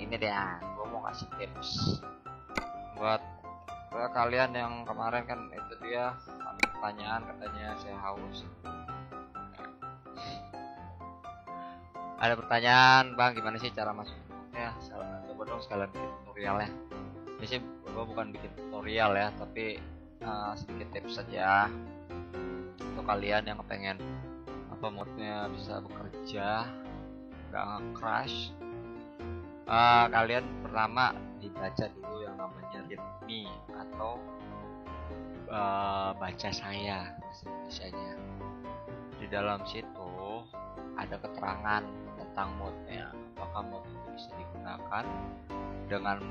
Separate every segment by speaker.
Speaker 1: ini deh, gue mau kasih tips buat kalian yang kemarin kan itu dia ada pertanyaan katanya saya haus. Ada pertanyaan, bang gimana sih cara masuknya? Coba dong sekalian bikin tutorial ya. Ini sih gue bukan bikin tutorial ya, tapi sedikit tips saja untuk kalian yang pengen modnya bisa bekerja nggak nge-crash. Kalian pertama dibaca dulu yang namanya readme atau baca saya bahasa Indonesianya. Di dalam situ ada keterangan tentang modnya, apakah mod itu bisa digunakan dengan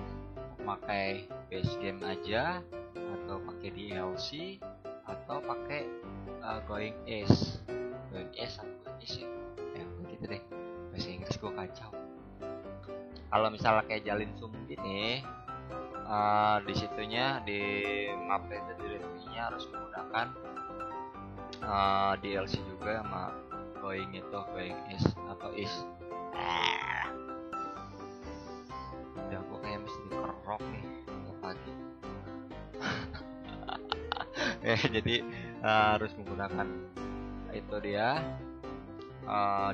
Speaker 1: memakai base game aja, atau pakai DLC, atau pakai going ace atau going ace ya gitu deh, bahasa Inggris gue kacau. Kalau misalnya kayak jalin zoom gini, di situnya di map itu di readme-nya harus menggunakan DLC juga sama going ace atau is. Udah gue kayak mesti dikerok nih pagi. Ya, jadi harus menggunakan itu dia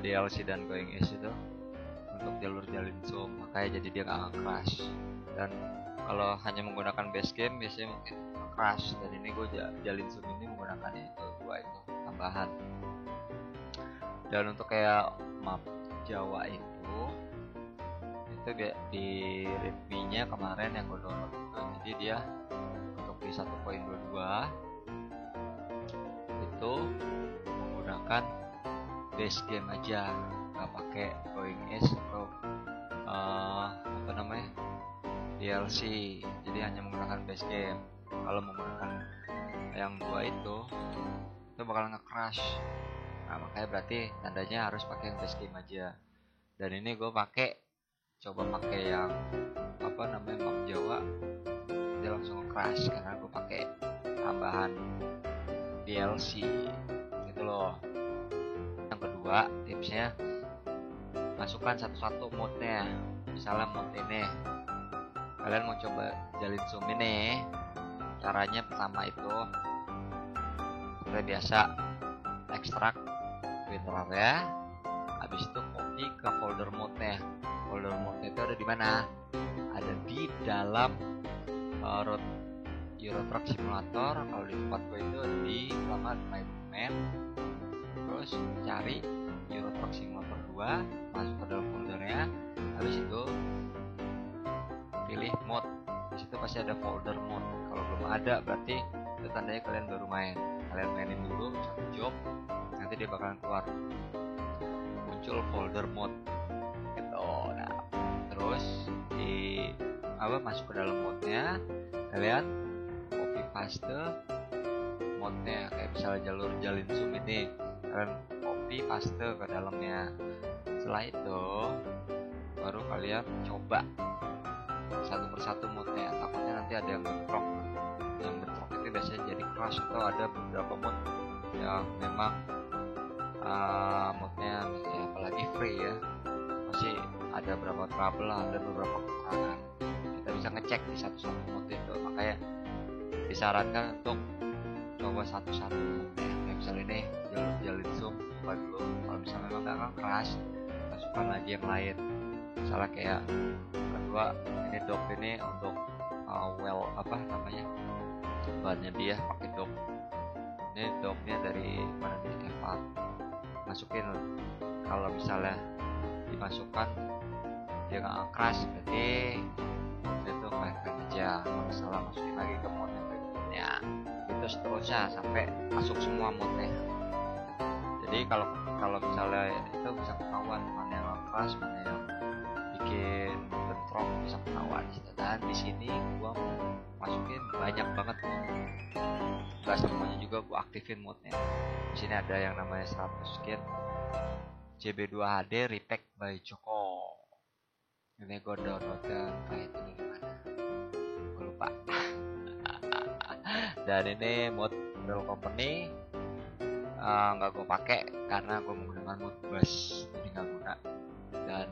Speaker 1: DLC dan going ace itu untuk jalur jalin zoom, makanya jadi dia nggak crash. Dan kalau hanya menggunakan base game biasanya mungkin crash, dan ini gue jalin zoom ini menggunakan itu tambahan. Dan untuk kayak map Jawa itu di readme-nya kemarin yang gue download itu, jadi dia untuk di 1.22 itu menggunakan base game aja, nggak pakai going ace atau DLC, jadi hanya menggunakan base game. Kalau menggunakan yang dua itu bakal nge-crash. Nah, makanya berarti tandanya harus pakai yang base game aja. Dan ini gue coba pakai yang map Jawa, dia langsung nge-crash karena gue pakai tambahan DLC gitu loh. Yang kedua tipsnya, masukkan satu-satu modnya. Misalnya mod ini, kalian mau coba jalin zoom ini, caranya pertama itu seperti biasa, ekstrak Twitter ya, habis itu copy ke folder modnya. Folder modnya itu ada di mana? Ada di dalam Euro Truck Simulator. Kalau di tempat gue itu ada di My Document, terus cari Euro Truck Simulator 2, masuk ke dalam foldernya, habis itu pilih mod. Di situ pasti ada folder mod. Kalau belum ada berarti itu tandanya kalian baru main. Kalian mainin dulu satu job, nanti dia bakalan keluar muncul folder mod gitu. Nah, terus masuk ke dalam modnya, kalian copy paste modnya. Kayak misalnya jalur jalin zoom ini, kalian copy paste ke dalamnya. Setelah itu baru kalian coba satu persatu modnya. Takutnya nanti ada yang bentrok. Yang bentrok itu biasanya jadi crash, atau ada beberapa mod yang memang modnya ya, apalagi free ya, masih ada beberapa trouble, ada beberapa kekurangan. Kita bisa ngecek di satu-satu mod itu. Makanya disarankan untuk coba satu-satu modnya. Kayak misalnya ini jalur jalin zoom, coba dulu. Kalau misalnya memang nggak akan crash, masukkan lagi yang lain. Misalnya kayak kedua, ini dock ini untuk bahannya dia pakai dock. Ini docknya dari mana nih, Eva, masukin. Kalau misalnya dimasukkan dia nggak crash, berarti itu keren aja. Masalah masukin lagi ke mod yang berikutnya, itu seterusnya sampai masuk semua modnya. Jadi kalau misalnya itu bisa ketahuan mana yang crash, mana yang bikin bentrok, bisa ketahuan. Dan di sini gua masukin banyak banget mod. Gak semuanya juga gua aktifin modnya. Di sini ada yang namanya 100 skin JB2 HD Repack by Joko. Ini gue downloadkan kayak itu dari mana? Gue lupa. Dan ini mod Real Company nggak gue pakai karena gue menggunakan mod bus, jadi nggak guna. Dan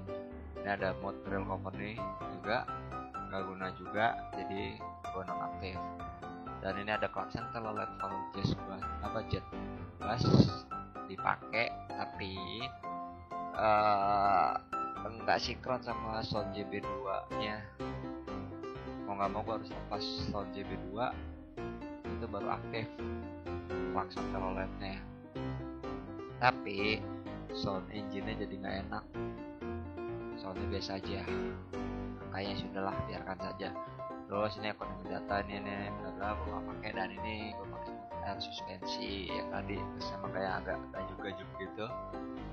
Speaker 1: Ini ada mode rail company juga, nggak guna juga, jadi gue nonaktif. Dan ini ada klakson kalau level jet bus dipakai, tapi nggak sinkron sama sound JB2 nya. Mau nggak mau gue harus lepas sound JB2 itu baru aktif klakson teloletnya. Tapi sound engine-nya jadi nggak enak, soundnya biasa aja. Kayaknya sudahlah, biarkan saja. Terus ini ekonomi data ini bla bla gue nggak pakai, dan ini gue pakai air suspensi yang tadi, terus sama kayak agak gajuk-gajuk gitu.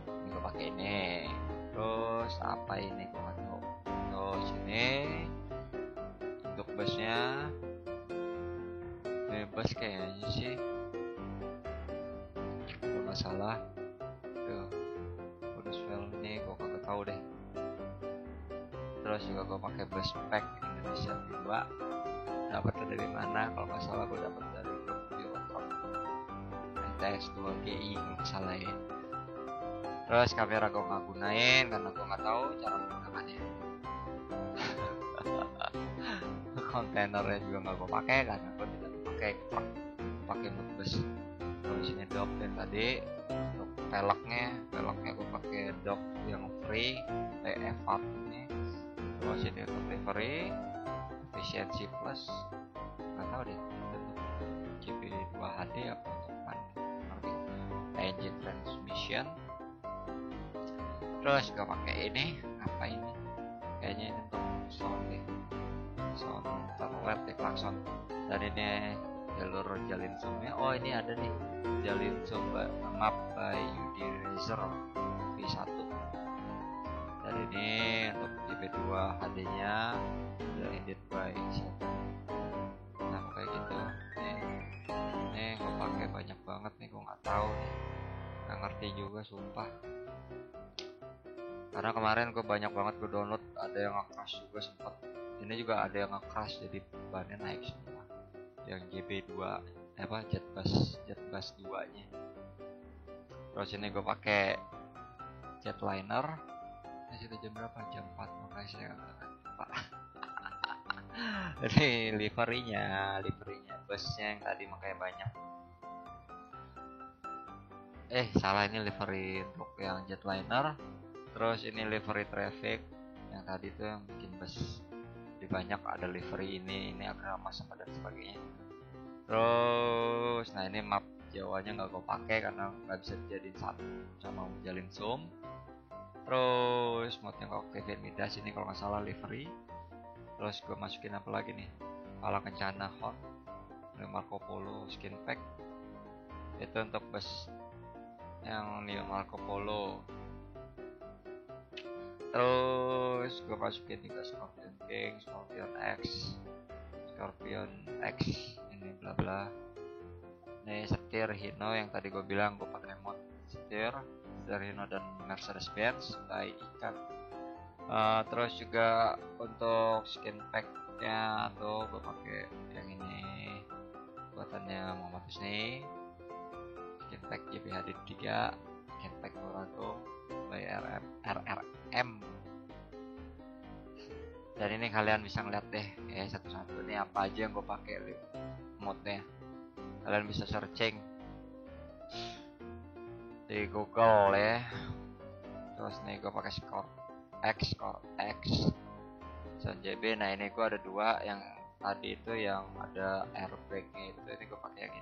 Speaker 1: Ini gue pakai ini. Terus apa ini gue nggak tahu. Terus ini untuk busnya, bebas kayaknya sih kalau nggak salah. Tuh bonus file ini gue kagak tahu deh. Terus juga gue pakai bus pack Indonesia 2, dapatnya dari mana? Kalau nggak salah gue dapat dari grup Eurotron NTS 2GI kalau nggak salah ya. Terus kamera gue nggak gunain karena gue nggak tahu cara menggunakannya. Kontainernya juga nggak gue pakai karena gue tidak pakai truk, pakai modbus. Terus ini dock yang tadi untuk velgnya gue pakai dock yang free TF ini. Terus ini untuk livery efisiensi plus, nggak tahu deh untuk GP2 HD apa untuk mana. Engine transmission. Terus gue pakai ini, apa ini? Kayaknya ini untuk sound deh, sound terlet di klakson. Dan ini jalur jalin zoomnya. Oh ini ada nih jalin zoom map by UD Razer V1. Dan ini untuk GP2 HD nya udah edit by siapa. Nah kayak gitu. Ini gue pakai banyak banget nih, gue nggak tahu nih, nggak ngerti juga sumpah. Karena kemarin gue banyak banget gue download, ada yang nge-crash juga sempet. Ini juga ada yang nge-crash jadi bannya naik semua. Yang JB2 Jetbus 2 nya. Terus ini gue pakai jetliner. Ini sudah jam berapa? Jam 4, makanya saya nggak lupa. Ini liverynya busnya yang tadi makanya banyak. Salah, ini livery untuk yang jetliner. Terus ini livery traffic yang tadi tuh yang bikin bus lebih banyak, ada livery ini agama sama dan sebagainya. Terus nah ini map Jawanya nggak gue pakai karena nggak bisa dijadiin satu sama jalin zoom. Terus mode yang Octavian Midas ini kalau nggak salah livery. Terus gue masukin apa lagi nih, Pala Kencana Horn, Marco Polo skin pack, itu untuk bus yang Neo Marco Polo. Terus gue masukin juga Scorpion King, Scorpion X ini bla bla. Ini setir Hino yang tadi gue bilang gue pakai mod setir Hino dan Mercedes Benz by Ikan. Terus juga untuk skin packnya tuh gue pakai yang ini buatannya Muhammad Husni, skin pack JBHD 3, skin pack Borago by RRM. Dan ini kalian bisa ngeliat deh satu-satu nih apa aja yang gue pakai modnya. Kalian bisa searching di Google ya. Terus nih gue pakai Score X Sound JB. Nah ini gue ada dua, yang tadi itu yang ada airbagnya itu, ini gue pakai yang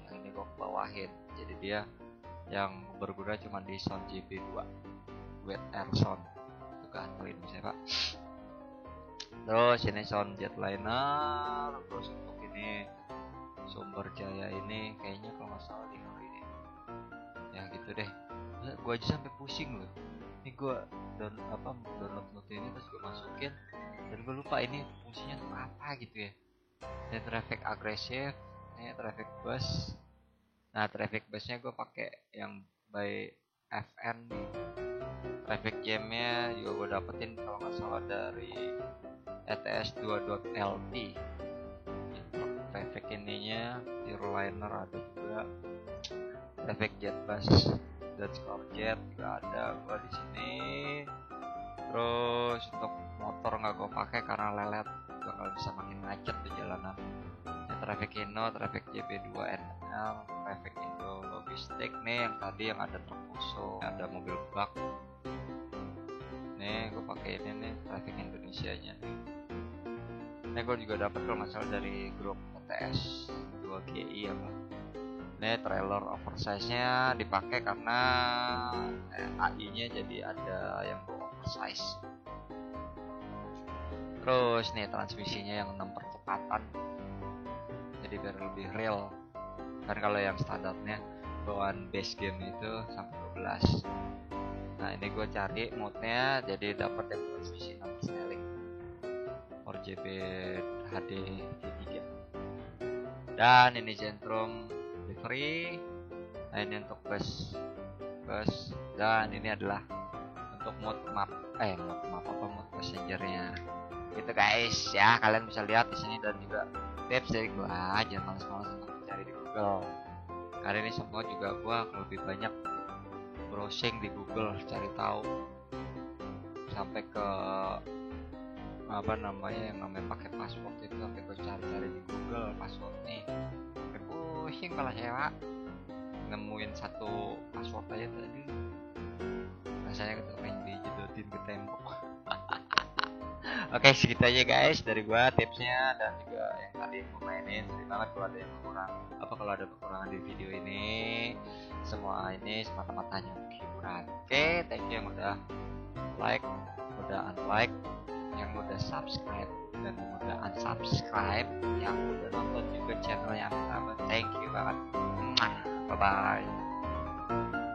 Speaker 1: ini gue bawahin, jadi dia yang berguna cuma di Sound JB2 wet air sound itu kan kalian bisa pak. Terus ini sound jetliner. Terus untuk ini Sumber Jaya ini kayaknya kalau nggak salah di ini ya gitu deh. Gue aja sampai pusing loh, ini gue download note ini terus gue masukin dan gue lupa ini fungsinya untuk apa gitu ya. Ini traffic agresif, ini traffic bus. Nah traffic busnya gue pakai yang by FN nih. Traffic jamnya juga gue dapetin kalau nggak salah dari ETS 2.LT. Traffic ininya Euroliner ada juga, traffic jet bus dan Scorjet juga ada gua di sini. Terus untuk motor nggak gue pakai karena lelet, gue nggak bisa makin macet di jalanan. Ini Traffic Inno, Traffic JB2NL, Traffic Indo Logistik nih yang tadi yang ada truk kosong, ada mobil bak. Nih gue pakai ini nih Traffic Indonesia nya nih. Ini gue juga dapat kalau nggak salah dari grup TTS 2GI apa. Ini trailer oversize nya dipakai karena AI nya jadi ada yang oversize. Terus nih transmisinya yang 6 percepatan, jadi biar lebih real. Kan kalau yang standarnya bawaan base game itu sampai 12. Nah ini gue cari mode-nya jadi dapat yang transmisi 6 styling 4JB HD G3. Dan ini Zentrum delivery. Nah ini untuk bus. Dan ini adalah untuk mode map mode passengernya. Gitu guys ya, kalian bisa lihat di sini dan juga tips dari gua, jangan males-males untuk mencari di Google. Karena ini semua juga gua lebih banyak browsing di Google, cari tahu sampai ke apa namanya yang namanya pakai password itu, sampai gue cari-cari di Google password nih, sampai pusing kepala sewa nemuin satu password aja tadi rasanya pengen dijedotin ke tembok. Oke, segitu aja guys dari gua tipsnya dan juga yang tadi gua mainin. Sorry banget kalau ada yang kurang, kalau ada kekurangan di video ini. Semua ini semata-mata hanya untuk hiburan. Oke, thank you yang udah like, udah unlike, yang udah subscribe dan yang udah unsubscribe, yang udah nonton juga channel yang pertama. Thank you banget. Bye bye.